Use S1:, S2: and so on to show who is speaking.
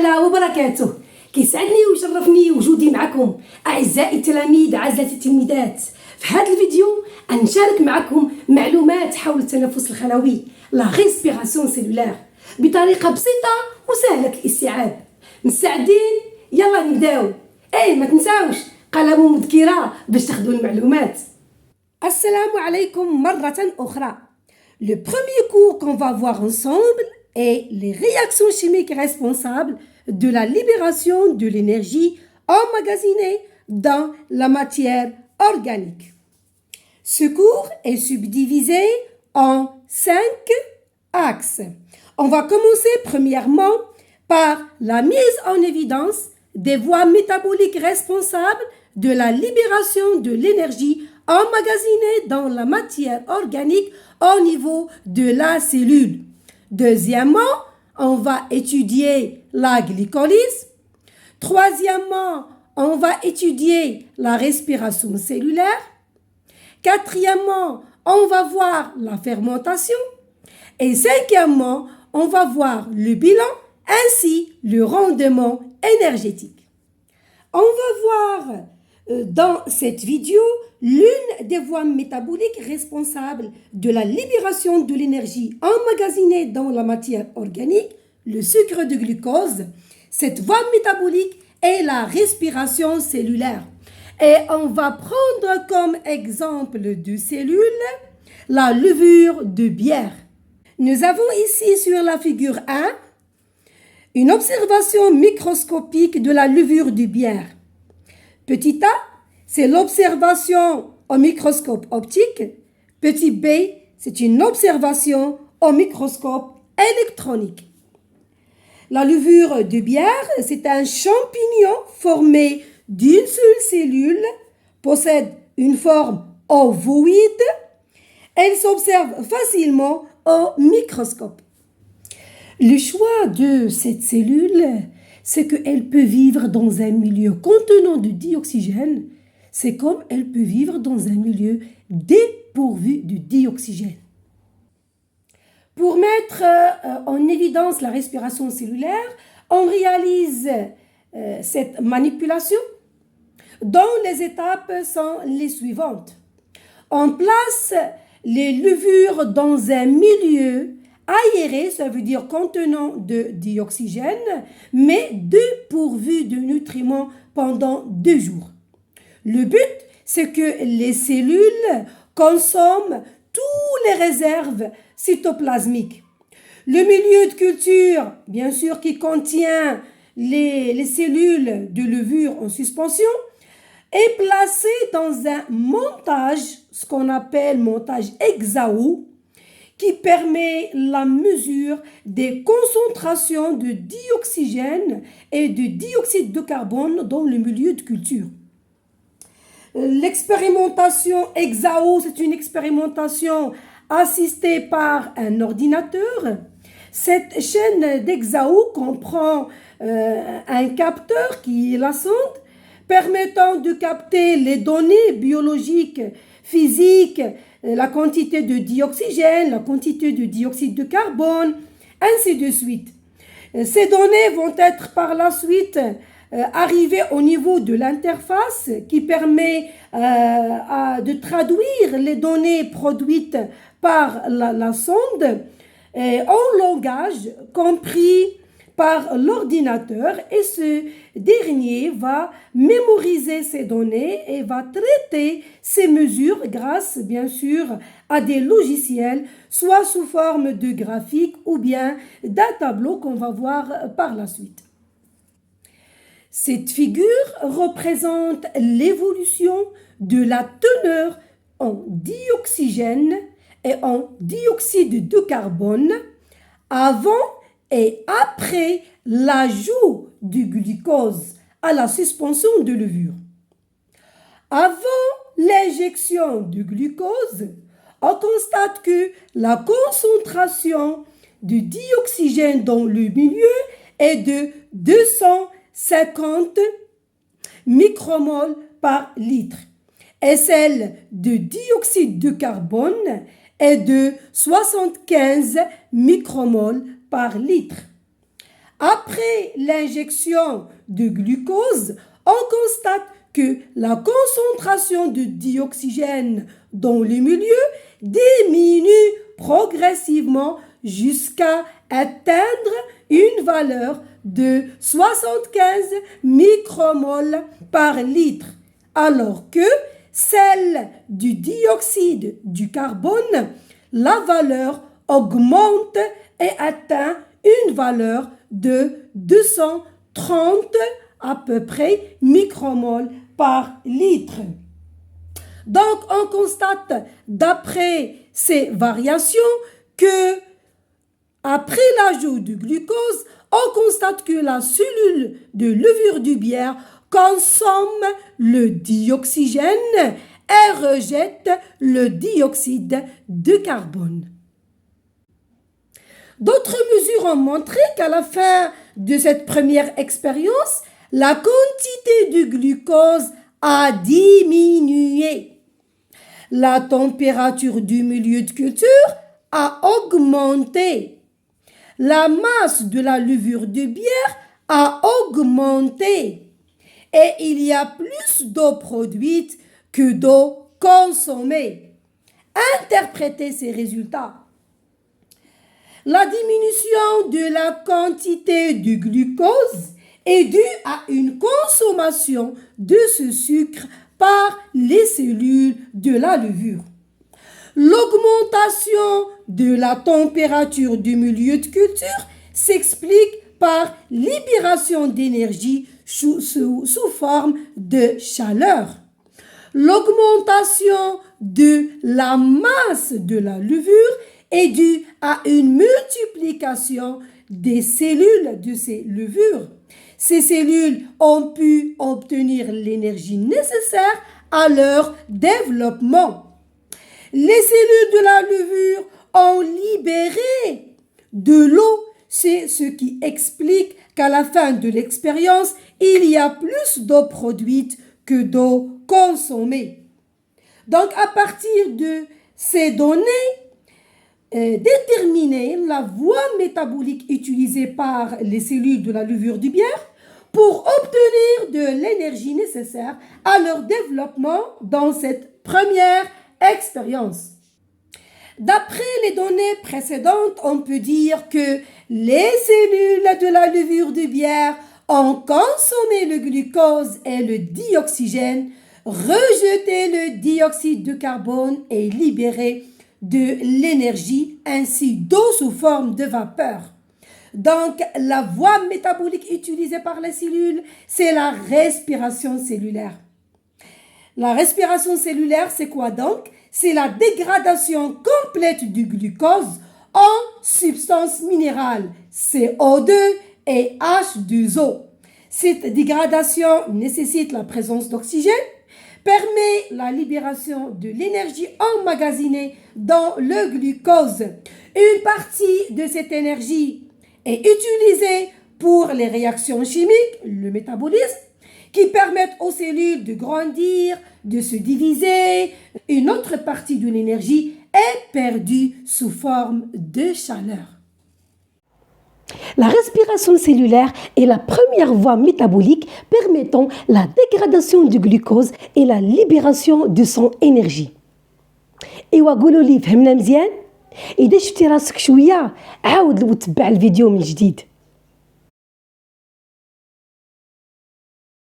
S1: تعالى وبركاته. كيسعدني ويشرفني وجودي معكم أعزائي التلاميذ أعزائي التلميذات. في هذا الفيديو نشارك معكم معلومات حول التنفس الخلوي لا ريسبيراسيون سيلولار بطريقة بسيطة وسهلة الاستيعاب. مستعدين؟ يلا نبداو. ما تنساوش قلم ومذكرة باش تاخدوا المعلومات. السلام عليكم مرة أخرى. Le premier cours qu'on va voir ensemble est les réactions chimiques responsables de la libération de l'énergie emmagasinée dans la matière organique. Ce cours est subdivisé en 5 axes. On va commencer premièrement par la mise en évidence des voies métaboliques responsables de la libération de l'énergie emmagasinée dans la matière organique au niveau de la cellule. Deuxièmement, on va étudier la glycolyse. Troisièmement, on va étudier la respiration cellulaire. Quatrièmement, on va voir la fermentation. Et cinquièmement, on va voir le bilan ainsi le rendement énergétique. On va voir dans cette vidéo l'une des voies métaboliques responsables de la libération de l'énergie emmagasinée dans la matière organique, le sucre de glucose. Cette voie métabolique est la respiration cellulaire. Et on va prendre comme exemple de cellule la levure de bière. Nous avons ici sur la figure 1 une observation microscopique de la levure de bière. Petit a, c'est l'observation au microscope optique. Petit b, c'est une observation au microscope électronique. La levure de bière, c'est un champignon formé d'une seule cellule, possède une forme ovoïde. Elle s'observe facilement au microscope. Le choix de cette cellule, c'est qu'elle peut vivre dans un milieu contenant de dioxygène. C'est comme elle peut vivre dans un milieu dépourvu de dioxygène. Pour mettre en évidence la respiration cellulaire, on réalise cette manipulation dont les étapes sont les suivantes. On place les levures dans un milieu aéré, ça veut dire contenant de dioxygène, mais dépourvu de nutriments pendant 2 jours. Le but, c'est que les cellules consomment toutes les réserves cytoplasmiques. Le milieu de culture, bien sûr, qui contient les cellules de levure en suspension, est placé dans un montage, ce qu'on appelle montage Exao, qui permet la mesure des concentrations de dioxygène et de dioxyde de carbone dans le milieu de culture. L'expérimentation Exao, c'est une expérimentation assistée par un ordinateur. Cette chaîne d'Exao comprend un capteur qui est la sonde, permettant de capter les données biologiques, physiques, la quantité de dioxygène, la quantité de dioxyde de carbone, ainsi de suite. Ces données vont être par la suite arriver au niveau de l'interface qui permet de traduire les données produites par la sonde en langage compris par l'ordinateur, et ce dernier va mémoriser ces données et va traiter ces mesures grâce bien sûr à des logiciels, soit sous forme de graphique ou bien d'un tableau qu'on va voir par la suite. Cette figure représente l'évolution de la teneur en dioxygène et en dioxyde de carbone avant et après l'ajout du glucose à la suspension de levure. Avant l'injection du glucose, on constate que la concentration de dioxygène dans le milieu est de 250 micromoles par litre et celle de dioxyde de carbone est de 75 micromoles par litre. Après l'injection de glucose, on constate que la concentration de dioxygène dans le milieu diminue progressivement jusqu'à atteindre une valeur de 75 micromoles par litre, alors que celle du dioxyde du carbone, la valeur augmente et atteint une valeur de 230 à peu près micromoles par litre. Donc, on constate d'après ces variations que après l'ajout du glucose, on constate que la cellule de levure du bière consomme le dioxygène et rejette le dioxyde de carbone. D'autres mesures ont montré qu'à la fin de cette première expérience, la quantité de glucose a diminué. La température du milieu de culture a augmenté. La masse de la levure de bière a augmenté. Et il y a plus d'eau produite que d'eau consommée. Interprétez ces résultats. La diminution de la quantité de glucose est due à une consommation de ce sucre par les cellules de la levure. L'augmentation de la température du milieu de culture s'explique par libération d'énergie sous forme de chaleur. L'augmentation de la masse de la levure est due à une multiplication des cellules de ces levures. Ces cellules ont pu obtenir l'énergie nécessaire à leur développement. Les cellules de la levure ont libéré de l'eau. C'est ce qui explique qu'à la fin de l'expérience, il y a plus d'eau produite que d'eau consommée. Donc, à partir de ces données, déterminer la voie métabolique utilisée par les cellules de la levure du bière pour obtenir de l'énergie nécessaire à leur développement dans cette première expérience. D'après les données précédentes, on peut dire que les cellules de la levure de bière ont consommé le glucose et le dioxygène, rejeté le dioxyde de carbone et libéré de l'énergie ainsi d'eau sous forme de vapeur. Donc, la voie métabolique utilisée par les cellules, c'est la respiration cellulaire. La respiration cellulaire, c'est quoi donc? C'est la dégradation complète du glucose en substances minérales, CO2 et H2O. Cette dégradation nécessite la présence d'oxygène, permet la libération de l'énergie emmagasinée dans le glucose. Une partie de cette énergie est utilisée pour les réactions chimiques, le métabolisme, qui permettent aux cellules de grandir, de se diviser. Une autre partie de l'énergie est perdue sous forme de chaleur. La respiration cellulaire est la première voie métabolique permettant la dégradation du glucose et la libération de son énergie. ايوا قولوا لي فهمنا مزيان؟ اذا شفتي راسك شويه عاود وتبع الفيديو من جديد.